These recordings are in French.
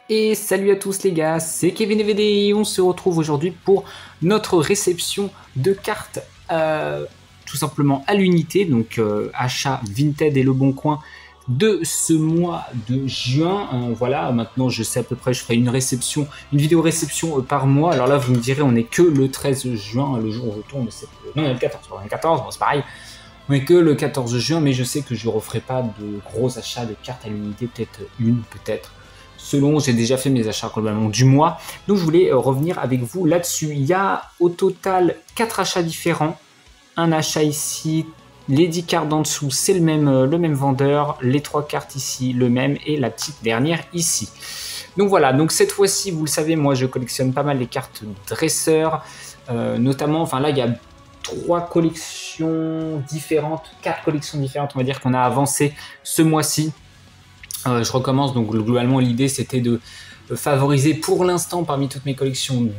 Et salut à tous les gars, c'est Kevin EVD et on se retrouve aujourd'hui pour notre réception de cartes tout simplement à l'unité, donc achat Vinted et Le Bon Coin de ce mois de juin. Voilà, maintenant je sais à peu près, je ferai une vidéo réception par mois. Alors là vous me direz, on n'est que le 13 juin, le jour où je tourne, non, on est le 14, on est le 14, bon, c'est pareil. On est que le 14 juin, mais je sais que je ne referai pas de gros achats de cartes à l'unité, peut-être une, peut-être. Selon, j'ai déjà fait mes achats globalement du mois. Donc je voulais revenir avec vous là-dessus. Il y a au total 4 achats différents. Un achat ici, les 10 cartes en dessous, c'est le même vendeur. Les 3 cartes ici, le même. Et la petite dernière ici. Donc voilà, donc cette fois-ci, vous le savez, moi je collectionne pas mal les cartes dresseurs. Notamment, enfin là il y a 4 collections différentes, on va dire, qu'on a avancé ce mois-ci. Je recommence, donc globalement l'idée c'était de favoriser pour l'instant parmi toutes mes collections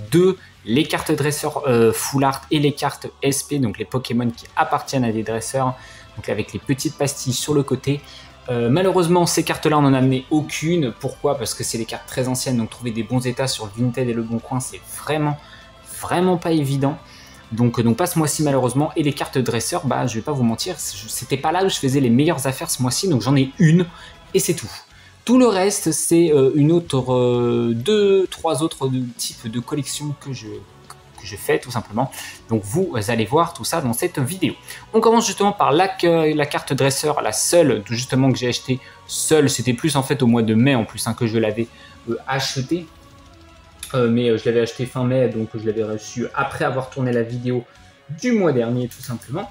les cartes dresseurs full art et les cartes SP, donc les Pokémon qui appartiennent à des dresseurs, donc avec les petites pastilles sur le côté. Malheureusement ces cartes là on n'en a amené aucune. Pourquoi? Parce que c'est des cartes très anciennes, donc trouver des bons états sur Vinted et Le Bon Coin c'est vraiment pas évident. Donc pas ce mois-ci malheureusement. Et les cartes dresseurs, bah je vais pas vous mentir, c'était pas là où je faisais les meilleures affaires ce mois-ci, donc j'en ai une et c'est tout. Tout le reste c'est une autre, 2-3 autres types de collections que je fais tout simplement. Donc vous allez voir tout ça dans cette vidéo. On commence justement par la carte dresseur, la seule justement que j'ai acheté seule. C'était plus en fait au mois de mai en plus que je l'avais acheté. Mais je l'avais acheté fin mai, donc je l'avais reçu après avoir tourné la vidéo du mois dernier tout simplement.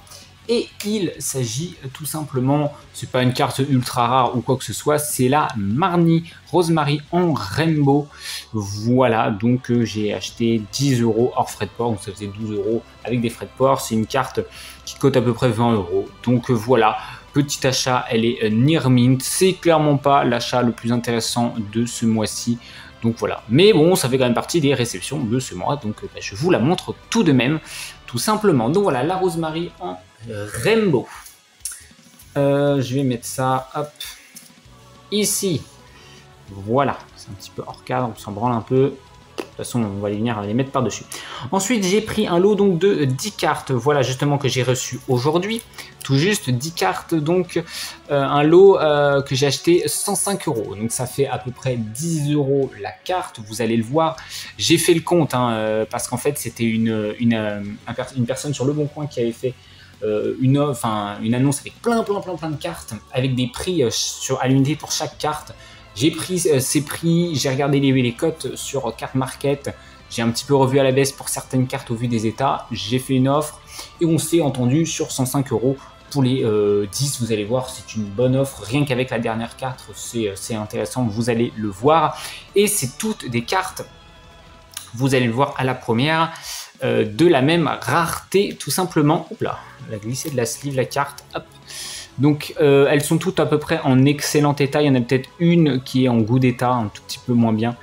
Et il s'agit tout simplement, c'est pas une carte ultra rare ou quoi que ce soit, c'est la Marnie Rosemary en Rainbow. Voilà, donc j'ai acheté 10 € hors frais de port, donc ça faisait 12 € avec des frais de port. C'est une carte qui coûte à peu près 20 €. Donc voilà, petit achat, elle est near mint. C'est clairement pas l'achat le plus intéressant de ce mois-ci. Donc voilà, mais bon, ça fait quand même partie des réceptions de ce mois, donc je vous la montre tout de même, tout simplement. Donc voilà, la Rosemary en Rainbow. Je vais mettre ça, hop, ici. Voilà, c'est un petit peu hors cadre, on s'en branle un peu. De toute façon, on va les mettre par-dessus. Ensuite, j'ai pris un lot donc de 10 cartes, voilà justement que j'ai reçu aujourd'hui. Tout juste 10 cartes, donc un lot que j'ai acheté 105 €. Donc ça fait à peu près 10 € la carte, vous allez le voir. J'ai fait le compte, parce qu'en fait c'était une personne sur Le Bon Coin qui avait fait une annonce avec plein de cartes, avec des prix à l'unité pour chaque carte. J'ai pris ces prix, j'ai regardé les cotes sur Card Market, j'ai un petit peu revu à la baisse pour certaines cartes au vu des états, j'ai fait une offre et on s'est entendu sur 105 € pour les 10, vous allez voir, c'est une bonne offre, rien qu'avec la dernière carte, c'est intéressant, vous allez le voir. Et c'est toutes des cartes, vous allez le voir à la première, de la même rareté tout simplement. Hop là, elle a glissé de la sleeve la carte, hop. Donc elles sont toutes à peu près en excellent état, il y en a peut-être une qui est en goût d'état, un tout petit peu moins bien,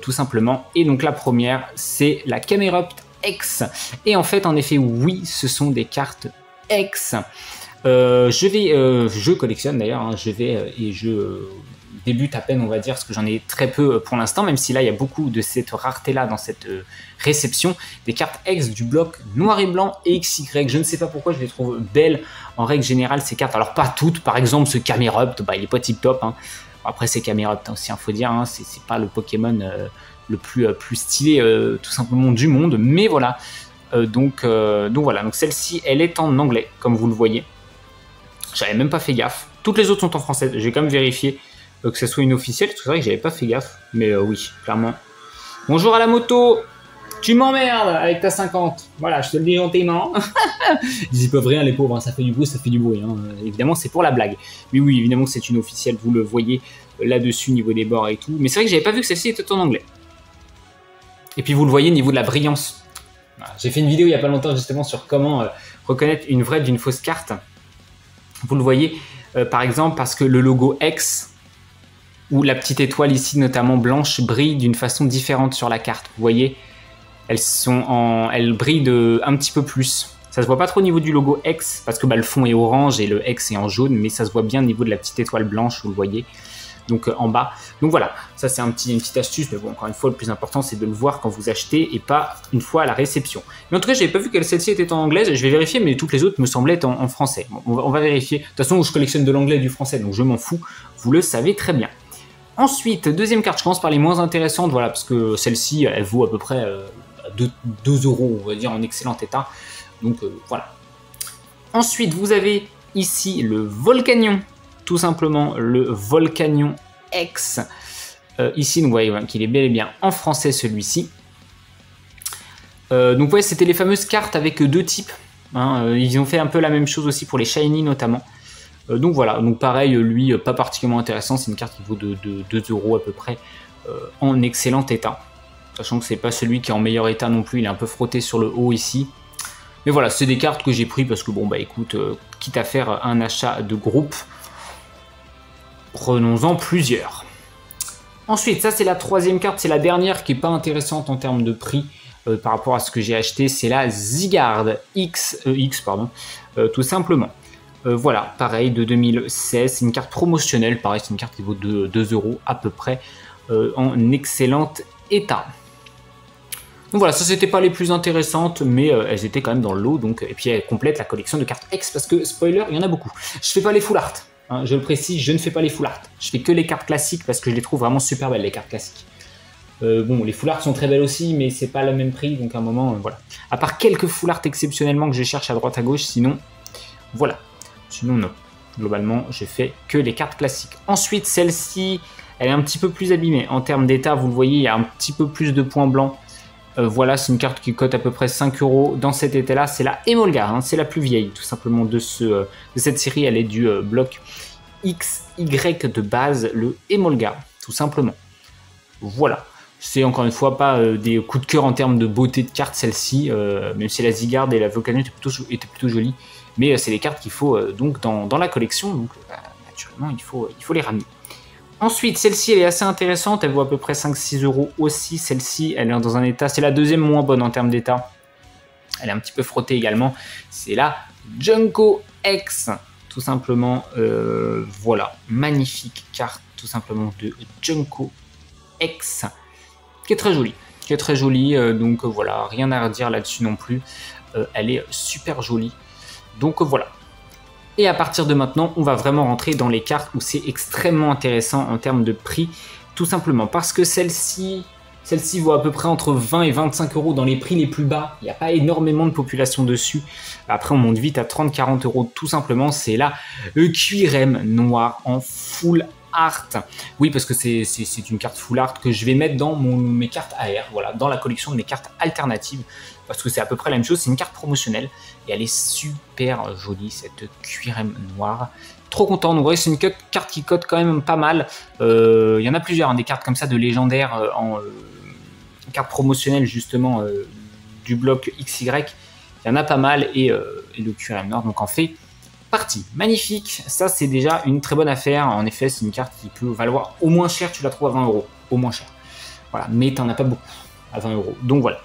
tout simplement. Et donc la première, c'est la Camerupt X. Et en fait, en effet, oui, ce sont des cartes X. Je collectionne d'ailleurs, je débute à peine, on va dire, parce que j'en ai très peu pour l'instant, même si là il y a beaucoup de cette rareté là dans cette réception, des cartes X du bloc noir et blanc et XY. Je ne sais pas pourquoi, je les trouve belles en règle générale ces cartes. Alors pas toutes, par exemple ce Camerupt, il est pas tip top. Après c'est Camerupt aussi, faut dire, c'est pas le Pokémon le plus stylé tout simplement du monde, mais voilà. Donc voilà, donc celle-ci elle est en anglais comme vous le voyez. J'avais même pas fait gaffe. Toutes les autres sont en français. J'ai quand même vérifié que ce soit une officielle. C'est vrai que j'avais pas fait gaffe. Mais oui, clairement. Bonjour à la moto. Tu m'emmerdes avec ta 50. Voilà, je te le dis gentiment. Ils y peuvent rien les pauvres. Ça fait du bruit, ça fait du bruit. Évidemment, c'est pour la blague. Mais oui, évidemment que c'est une officielle. Vous le voyez là-dessus, niveau des bords et tout. Mais c'est vrai que j'avais pas vu que celle-ci était en anglais. Et puis vous le voyez, niveau de la brillance. Voilà. J'ai fait une vidéo il y a pas longtemps justement sur comment reconnaître une vraie d'une fausse carte. Vous le voyez, par exemple, parce que le logo X, ou la petite étoile ici, notamment blanche, brille d'une façon différente sur la carte. Vous voyez, elles brillent un petit peu plus. Ça se voit pas trop au niveau du logo X, parce que le fond est orange et le X est en jaune, mais ça se voit bien au niveau de la petite étoile blanche, vous le voyez. donc en bas. Donc voilà, ça c'est une petite astuce, mais bon, encore une fois, le plus important c'est de le voir quand vous achetez et pas une fois à la réception. Mais en tout cas, j'avais pas vu que celle-ci était en anglaise, je vais vérifier, mais toutes les autres me semblaient être en français. Bon, on va vérifier. De toute façon, je collectionne de l'anglais et du français, donc je m'en fous, vous le savez très bien. Ensuite, deuxième carte, je commence par les moins intéressantes, voilà, parce que celle-ci, elle vaut à peu près 2 €, on va dire, en excellent état. Donc voilà. Ensuite, vous avez ici le Volcanion, tout simplement le Volcanion X. Ici, vous voyez qu'il est bel et bien en français celui-ci. Donc vous voyez, c'était les fameuses cartes avec 2 types. Hein, ils ont fait un peu la même chose aussi pour les Shiny notamment. Donc voilà, donc pareil, lui, pas particulièrement intéressant. C'est une carte qui vaut de 2 € à peu près en excellent état. Sachant que c'est pas celui qui est en meilleur état non plus, il est un peu frotté sur le haut ici. Mais voilà, c'est des cartes que j'ai pris parce que bon bah écoute, quitte à faire un achat de groupe, prenons-en plusieurs. Ensuite, ça c'est la troisième carte, c'est la dernière qui est pas intéressante en termes de prix par rapport à ce que j'ai acheté, c'est la Zygarde X, tout simplement. Voilà, pareil, de 2016, c'est une carte promotionnelle, pareil, c'est une carte qui vaut 2 € à peu près, en excellent état. Donc voilà, ça c'était pas les plus intéressantes, mais elles étaient quand même dans le lot, donc, et puis elles complètent la collection de cartes X, parce que, spoiler, il y en a beaucoup. Je fais pas les full art, hein, je le précise, je ne fais pas les full art, je fais que les cartes classiques, parce que je les trouve vraiment super belles, les cartes classiques. Bon, les full art sont très belles aussi, mais c'est pas le même prix, donc à un moment, voilà. À part quelques full art exceptionnellement que je cherche à droite à gauche, sinon, voilà. Sinon, non. Globalement, je fais que les cartes classiques. Ensuite, celle-ci, elle est un petit peu plus abîmée. En termes d'état, vous le voyez, il y a un petit peu plus de points blancs. Voilà, c'est une carte qui cote à peu près 5 € dans cet état-là. C'est la Emolga, hein, c'est la plus vieille, tout simplement, de cette série. Elle est du bloc XY de base, le Emolga, tout simplement. Voilà. C'est encore une fois pas des coups de cœur en termes de beauté de cartes, celle-ci, même si la Zygarde et la Volcanion étaient plutôt jolies. Mais c'est des cartes qu'il faut donc dans la collection, donc naturellement il faut les ramener. Ensuite, celle-ci elle est assez intéressante, elle vaut à peu près 5-6 € aussi. Celle-ci elle est dans un état, c'est la deuxième moins bonne en termes d'état. Elle est un petit peu frottée également. C'est la Junko X, tout simplement. Voilà, magnifique carte tout simplement de Junko X, qui est très jolie. Donc voilà, rien à redire là-dessus non plus. Elle est super jolie. Donc voilà. Et à partir de maintenant, on va vraiment rentrer dans les cartes où c'est extrêmement intéressant en termes de prix, tout simplement parce que celle-ci vaut à peu près entre 20 et 25 € dans les prix les plus bas. Il n'y a pas énormément de population dessus. Après, on monte vite à 30-40 € tout simplement. C'est la Cuirem noire en full art. Oui, parce que c'est une carte full art que je vais mettre dans mes cartes AR, voilà, dans la collection de mes cartes alternatives. Parce que c'est à peu près la même chose, c'est une carte promotionnelle et elle est super jolie cette Cuirem noire. Trop content, donc vous voyez c'est une carte qui cote quand même pas mal. Il y en a plusieurs, hein, des cartes comme ça de légendaires en carte promotionnelle justement du bloc XY. Il y en a pas mal et le Cuirem noir donc en fait partie. Magnifique, ça c'est déjà une très bonne affaire. En effet c'est une carte qui peut valoir au moins cher, tu la trouves à 20 €, au moins cher. Voilà, mais t'en as pas beaucoup à 20 €, donc voilà.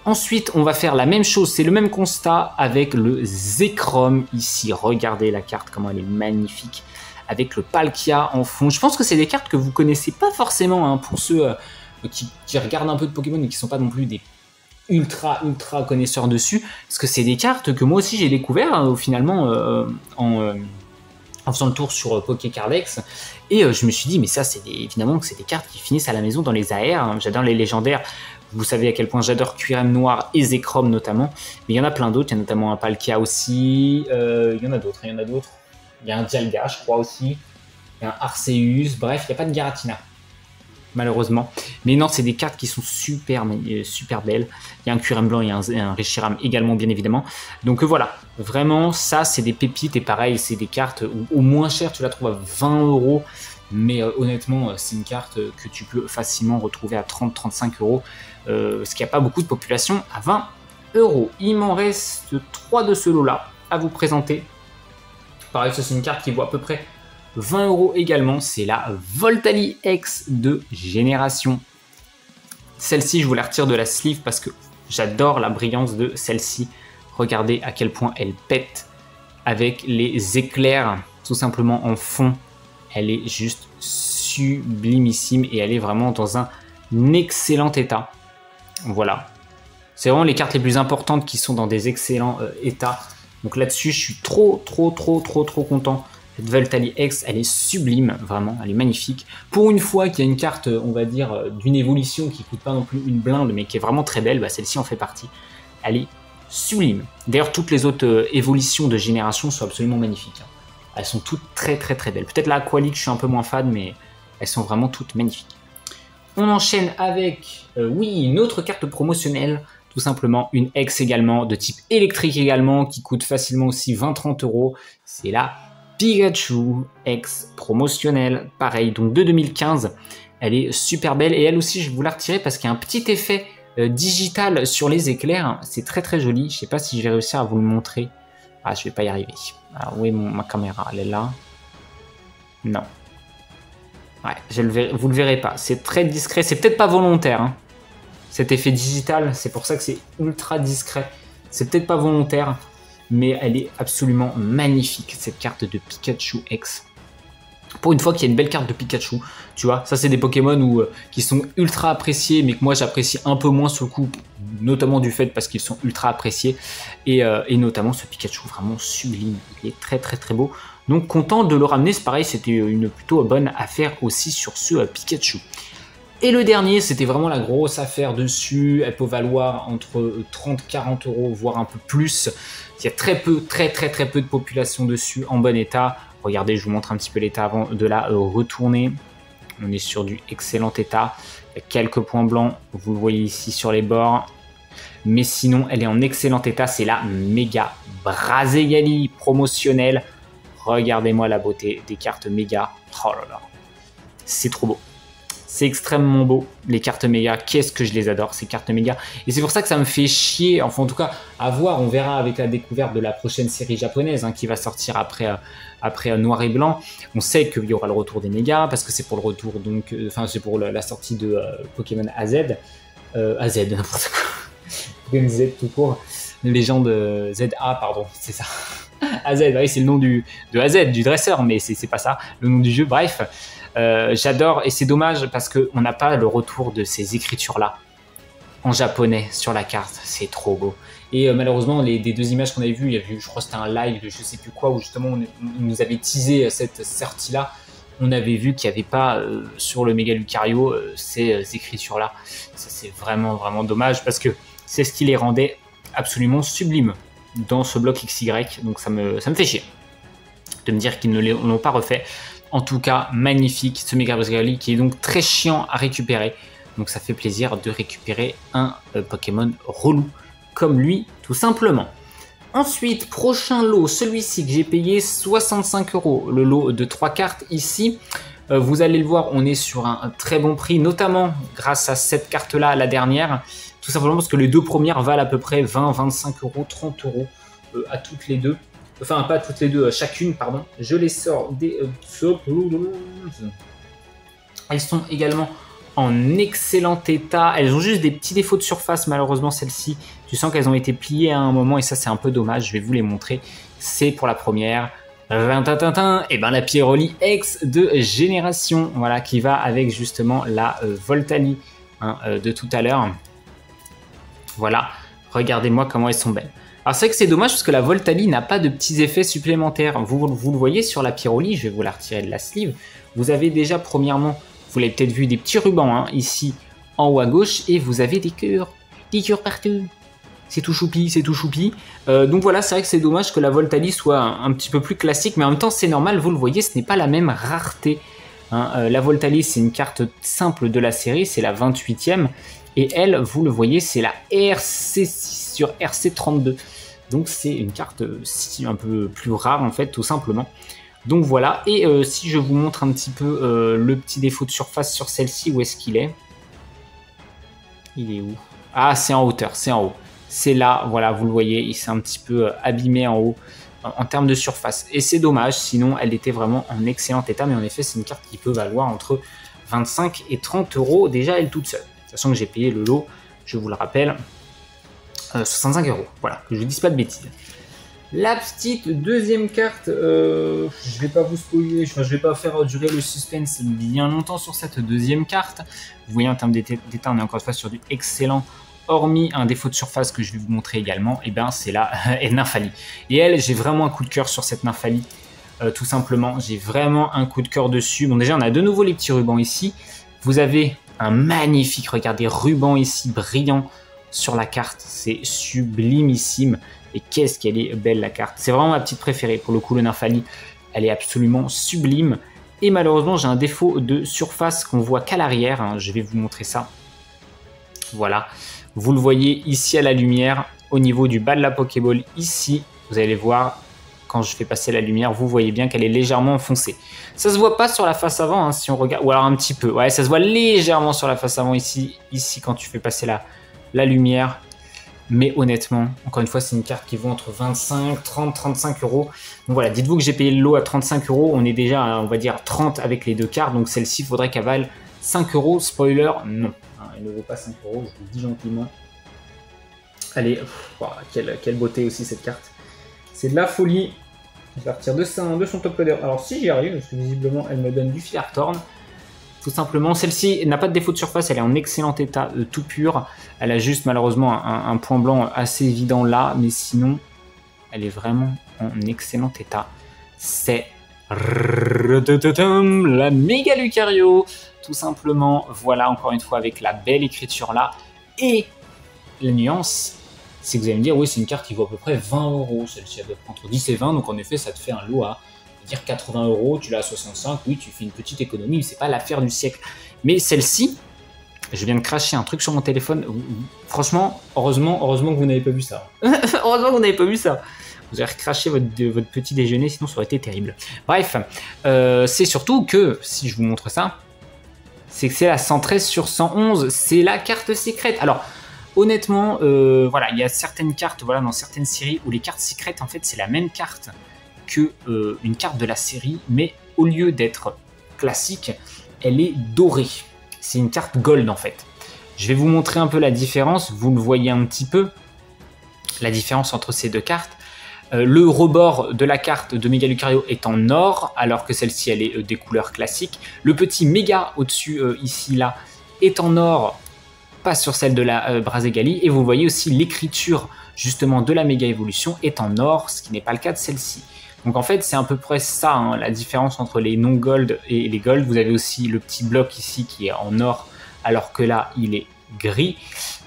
Ensuite, on va faire la même chose, c'est le même constat avec le Zekrom ici. Regardez la carte, comment elle est magnifique, avec le Palkia en fond. Je pense que c'est des cartes que vous connaissez pas forcément, hein, pour ceux qui regardent un peu de Pokémon et qui sont pas non plus des ultra connaisseurs dessus, parce que c'est des cartes que moi aussi j'ai découvert hein, finalement en faisant le tour sur Pokécardex, et je me suis dit, mais ça, évidemment que c'est des cartes qui finissent à la maison dans les AR, hein. J'adore les légendaires, vous savez à quel point j'adore Cuirem noir et Zekrom notamment, mais il y en a plein d'autres, il y a notamment un Palkia aussi, il y en a d'autres, il y a un Dialga je crois aussi, il y a un Arceus, bref, il n'y a pas de Giratina, malheureusement, mais non, c'est des cartes qui sont super belles. Il y a un Cuirem blanc, il y a un Reshiram également bien évidemment, donc voilà, vraiment ça c'est des pépites, et pareil c'est des cartes où au moins cher tu la trouves à 20 €, mais honnêtement c'est une carte que tu peux facilement retrouver à 30-35 €, parce qu'il n'y a pas beaucoup de population à 20 €. Il m'en reste 3 de ce lot là à vous présenter. Pareil, ça c'est une carte qui vaut à peu près 20 € également, c'est la Voltali X de Génération. Celle-ci, je vous la retire de la sleeve parce que j'adore la brillance de celle-ci. Regardez à quel point elle pète avec les éclairs tout simplement en fond. Elle est juste sublimissime et elle est vraiment dans un excellent état. Voilà. C'est vraiment les cartes les plus importantes qui sont dans des excellents états. Donc là-dessus, je suis trop content. Cette Voltali X, elle est sublime, vraiment, elle est magnifique. Pour une fois qu'il y a une carte, on va dire, d'une évolution qui coûte pas non plus une blinde, mais qui est vraiment très belle, bah, celle-ci en fait partie. Elle est sublime. D'ailleurs, toutes les autres évolutions de génération sont absolument magnifiques. Hein. Elles sont toutes très belles. Peut-être la Aqualique, je suis un peu moins fan, mais elles sont vraiment toutes magnifiques. On enchaîne avec, oui, une autre carte promotionnelle. Tout simplement, une X également, de type électrique également, qui coûte facilement aussi 20-30 €. C'est la Pikachu X promotionnelle, pareil, donc de 2015. Elle est super belle et elle aussi, je vais vous la retirer parce qu'il y a un petit effet digital sur les éclairs. C'est très joli. Je sais pas si je vais réussir à vous le montrer. Ah, je vais pas y arriver. Alors, où est ma caméra? Elle est là. Non. Ouais, vous le verrez pas. C'est très discret. C'est peut-être pas volontaire, hein. Cet effet digital, c'est pour ça que c'est ultra discret. C'est peut-être pas volontaire, mais elle est absolument magnifique, cette carte de Pikachu X. Pour une fois qu'il y a une belle carte de Pikachu, tu vois, ça c'est des Pokémon qui sont ultra appréciés, mais que moi j'apprécie un peu moins sur le coup, notamment du fait parce qu'ils sont ultra appréciés, et notamment ce Pikachu vraiment sublime, il est très beau. Donc content de le ramener, c'est pareil, c'était une plutôt bonne affaire aussi sur ce Pikachu. Et le dernier, c'était vraiment la grosse affaire dessus. Elle peut valoir entre 30-40 €, voire un peu plus. Il y a très peu de population dessus en bon état. Regardez, je vous montre un petit peu l'état avant de la retourner. On est sur du excellent état. Il y a quelques points blancs, vous le voyez ici sur les bords. Mais sinon, elle est en excellent état. C'est la méga Braségali promotionnelle. Regardez-moi la beauté des cartes méga. Oh là là, c'est trop beau. C'est extrêmement beau, les cartes méga. Qu'est-ce que je les adore, ces cartes méga. Et c'est pour ça que ça me fait chier. Enfin, en tout cas, à voir. On verra avec la découverte de la prochaine série japonaise qui va sortir après Noir et Blanc. On sait qu'il y aura le retour des mégas parce que c'est pour le retour, donc, enfin, c'est pour la sortie de Pokémon AZ. AZ, n'importe quoi. Pokémon Z tout court. Légende ZA, pardon, c'est ça. AZ, oui, c'est le nom de AZ, du dresseur, mais c'est pas ça, le nom du jeu. Bref. J'adore et c'est dommage parce qu'on n'a pas le retour de ces écritures-là en japonais sur la carte, c'est trop beau. Et malheureusement, des deux images qu'on avait vues, il y a eu, je crois que c'était un live de je sais plus quoi, où justement on nous avait teasé cette sortie-là. On avait vu qu'il n'y avait pas sur le Méga Lucario ces écritures-là. Ça c'est vraiment dommage parce que c'est ce qui les rendait absolument sublimes dans ce bloc XY, donc ça me fait chier de me dire qu'ils ne l'ont pas refait. En tout cas, magnifique ce Méga Braségali qui est donc très chiant à récupérer. Donc ça fait plaisir de récupérer un Pokémon relou comme lui, tout simplement. Ensuite, prochain lot, celui-ci que j'ai payé 65 €. Le lot de 3 cartes ici. Vous allez le voir, on est sur un très bon prix, notamment grâce à cette carte-là, la dernière. Tout simplement parce que les deux premières valent à peu près 20, 25 €, 30 € à toutes les deux. Enfin, pas toutes les deux, chacune, pardon. Je les sors des... Elles sont également en excellent état. Elles ont juste des petits défauts de surface, malheureusement, celles-ci. Tu sens qu'elles ont été pliées à un moment et ça, c'est un peu dommage. Je vais vous les montrer. C'est pour la première. Et ben la Pieroli X de génération, voilà, qui va avec justement la Voltali de tout à l'heure. Voilà, regardez-moi comment elles sont belles. Alors c'est vrai que c'est dommage parce que la Voltali n'a pas de petits effets supplémentaires. Vous le voyez sur la Pieroli, je vais vous la retirer de la sleeve. Vous avez déjà premièrement, vous l'avez peut-être vu, des petits rubans ici en haut à gauche et vous avez des cœurs partout. C'est tout choupi, c'est tout choupi. Donc voilà, c'est vrai que c'est dommage que la Voltali soit un petit peu plus classique, mais en même temps c'est normal, vous le voyez, ce n'est pas la même rareté. La Voltali c'est une carte simple de la série, c'est la 28e. Et elle, vous le voyez, c'est la RC6 sur RC32. Donc c'est une carte un peu plus rare en fait, tout simplement. Donc voilà, et si je vous montre un petit peu le petit défaut de surface sur celle-ci, où est-ce qu'il est? Il est où? Ah, c'est en hauteur, c'est en haut. C'est là, voilà, vous le voyez, il s'est un petit peu abîmé en haut en termes de surface. Et c'est dommage, sinon elle était vraiment en excellent état, mais en effet, c'est une carte qui peut valoir entre 25 et 30 € déjà elle toute seule. Sachant que j'ai payé le lot, je vous le rappelle, 65 €. Voilà, que je ne dise pas de bêtises. La petite deuxième carte, je vais pas vous spoiler, je vais pas faire durer le suspense bien longtemps sur cette deuxième carte. Vous voyez en termes d'état, on est encore une fois sur du excellent. Hormis un défaut de surface que je vais vous montrer également, et ben c'est la Nymphalie. Et elle, j'ai vraiment un coup de cœur sur cette Nymphalie, tout simplement. J'ai vraiment un coup de cœur dessus. Bon, déjà, on a de nouveau les petits rubans ici. Vous avez un magnifique, regardez, ruban ici, brillant sur la carte. C'est sublimissime. Et qu'est-ce qu'elle est belle, la carte. C'est vraiment ma petite préférée. Pour le coup, le Nymphalie, elle est absolument sublime. Et malheureusement, j'ai un défaut de surface qu'on voit qu'à l'arrière. Hein. Je vais vous montrer ça. Voilà. Vous le voyez ici à la lumière, au niveau du bas de la Pokéball, ici, vous allez voir, quand je fais passer la lumière, vous voyez bien qu'elle est légèrement enfoncée. Ça se voit pas sur la face avant, hein, si on regarde, ou alors un petit peu. Ouais, ça se voit légèrement sur la face avant ici quand tu fais passer la lumière. Mais honnêtement, encore une fois, c'est une carte qui vaut entre 25, 30, 35 euros. Donc voilà, dites-vous que j'ai payé le lot à 35 euros. On est déjà à, on va dire, 30 avec les deux cartes. Donc celle-ci, il faudrait qu'elle vale 5 euros. Spoiler, non. Elle ne vaut pas 5 euros, je vous le dis gentiment. Allez, wow, quelle beauté aussi cette carte. C'est de la folie. Je vais partir de son top loader. Alors si j'y arrive, parce que visiblement elle me donne du Firethorn. Tout simplement, celle-ci n'a pas de défaut de surface, elle est en excellent état, tout pur. Elle a juste malheureusement un point blanc assez évident là, mais sinon, elle est vraiment en excellent état. C'est la méga Lucario, tout simplement. Voilà, encore une fois, avec la belle écriture là. Et la nuance, c'est que vous allez me dire, oui, c'est une carte qui vaut à peu près 20 euros. Celle-ci, elle doit être entre 10 et 20, donc en effet, ça te fait un lot à dire 80 euros, tu l'as à 65, oui, tu fais une petite économie, c'est pas l'affaire du siècle. Mais celle-ci, je viens de cracher un truc sur mon téléphone. Franchement, heureusement que vous n'avez pas vu ça. Heureusement que vous n'avez pas vu ça. Vous avez recraché votre petit déjeuner, sinon ça aurait été terrible. Bref, c'est surtout que, si je vous montre ça, c'est que c'est la 113 sur 111, c'est la carte secrète. Alors, honnêtement, voilà, il y a certaines cartes, voilà, dans certaines séries où les cartes secrètes, en fait, c'est la même carte que une carte de la série, mais au lieu d'être classique, elle est dorée. C'est une carte gold en fait. Je vais vous montrer un peu la différence, vous le voyez un petit peu, la différence entre ces deux cartes. Le rebord de la carte de Méga Lucario est en or, alors que celle-ci elle est des couleurs classiques. Le petit méga au-dessus, ici, là, est en or, pas sur celle de la Braségali. Et vous voyez aussi l'écriture justement de la méga évolution est en or, ce qui n'est pas le cas de celle-ci. Donc en fait, c'est à peu près ça, hein, la différence entre les non-gold et les gold. Vous avez aussi le petit bloc ici qui est en or, alors que là, il est gris.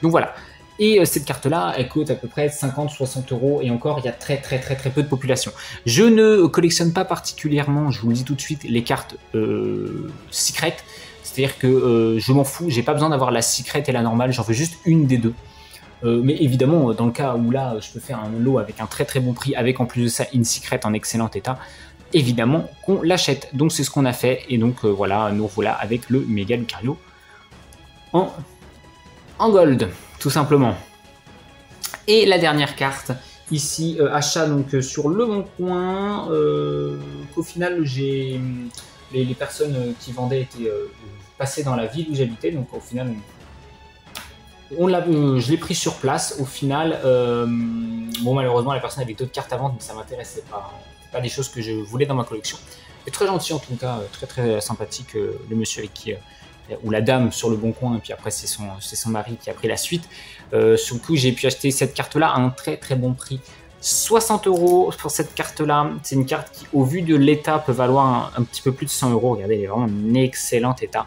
Donc voilà. Et cette carte-là, elle coûte à peu près 50-60 euros. Et encore, il y a très peu de population. Je ne collectionne pas particulièrement, je vous le dis tout de suite, les cartes secret. C'est-à-dire que je m'en fous, j'ai pas besoin d'avoir la secret et la normale, j'en veux juste une des deux. Mais évidemment, dans le cas où là, je peux faire un lot avec un très bon prix, avec en plus de ça une secret en excellent état, évidemment qu'on l'achète. Donc c'est ce qu'on a fait, et donc voilà, nous voilà avec le Méga Lucario en gold, tout simplement. Et la dernière carte, ici, achat donc sur Le Bon Coin, qu'au final, j'ai les personnes qui vendaient étaient passées dans la ville où j'habitais, donc au final... je l'ai pris sur place au final. Bon, malheureusement, la personne avait d'autres cartes à vendre, mais ça m'intéressait pas des choses que je voulais dans ma collection. Mais très gentil en tout cas, très sympathique le monsieur avec qui, ou la dame sur Le Bon Coin, et puis après c'est son mari qui a pris la suite. Sur le coup, j'ai pu acheter cette carte-là à un très bon prix. 60 euros pour cette carte-là. C'est une carte qui, au vu de l'état, peut valoir un petit peu plus de 100 euros. Regardez, elle est vraiment en excellent état.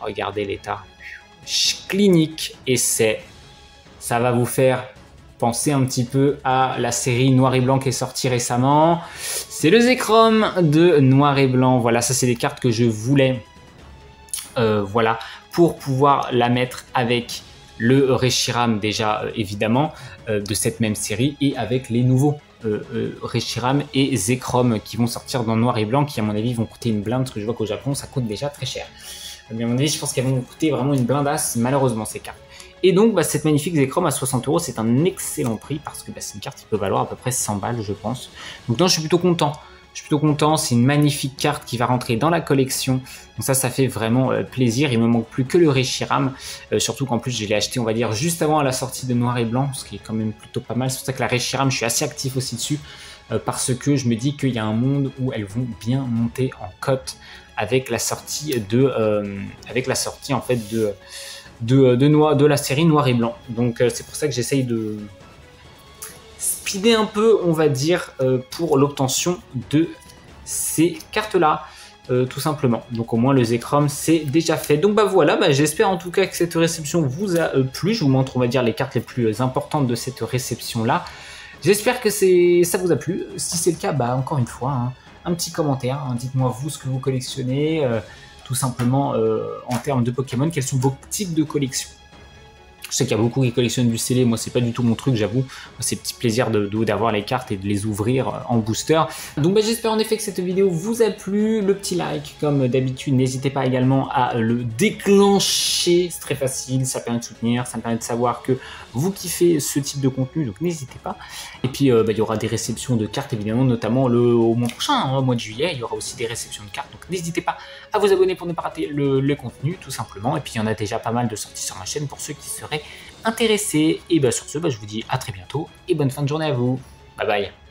Regardez l'état. Clinique, et ça va vous faire penser un petit peu à la série Noir et Blanc qui est sortie récemment. C'est le Zekrom de Noir et Blanc. Voilà, ça c'est des cartes que je voulais voilà, pour pouvoir la mettre avec le Reshiram déjà évidemment de cette même série, et avec les nouveaux Reshiram et Zekrom qui vont sortir dans Noir et Blanc, qui à mon avis vont coûter une blinde, parce que je vois qu'au Japon ça coûte déjà très cher. Mais à mon avis, je pense qu'elles vont coûter vraiment une blindasse, malheureusement, ces cartes. Et donc, cette magnifique Zekrom à 60 euros, c'est un excellent prix, parce que c'est une carte qui peut valoir à peu près 100 balles, je pense. Donc non, je suis plutôt content Je suis plutôt content, c'est une magnifique carte qui va rentrer dans la collection. Donc ça fait vraiment plaisir. Il me manque plus que le Reshiram, surtout qu'en plus je l'ai acheté, on va dire, juste avant la sortie de Noir et Blanc, ce qui est quand même plutôt pas mal. C'est pour ça que la Reshiram, je suis assez actif aussi dessus, parce que je me dis qu'il y a un monde où elles vont bien monter en cote avec la sortie en fait de la série Noir et Blanc. Donc c'est pour ça que j'essaye de speeder un peu, on va dire, pour l'obtention de ces cartes-là, tout simplement. Donc au moins le Zekrom, c'est déjà fait. Donc voilà, j'espère en tout cas que cette réception vous a plu. Je vous montre, on va dire, les cartes les plus importantes de cette réception-là. J'espère que ça vous a plu. Si c'est le cas, encore une fois, hein, un petit commentaire. Hein, dites-moi vous ce que vous collectionnez, tout simplement en termes de Pokémon. Quels sont vos types de collections? Je sais qu'il y a beaucoup qui collectionnent du scellé, moi c'est pas du tout mon truc, j'avoue. C'est petit plaisir d'avoir les cartes et de les ouvrir en booster. Donc j'espère en effet que cette vidéo vous a plu. Le petit like, comme d'habitude, n'hésitez pas également à le déclencher, c'est très facile, ça permet de soutenir, ça me permet de savoir que vous kiffez ce type de contenu, donc n'hésitez pas. Et puis il y aura des réceptions de cartes évidemment, notamment au mois prochain, hein, au mois de juillet, il y aura aussi des réceptions de cartes, donc n'hésitez pas à vous abonner pour ne pas rater le contenu, tout simplement. Et puis il y en a déjà pas mal de sorties sur ma chaîne pour ceux qui seraient intéressés. Et sur ce, je vous dis à très bientôt et bonne fin de journée à vous. Bye bye.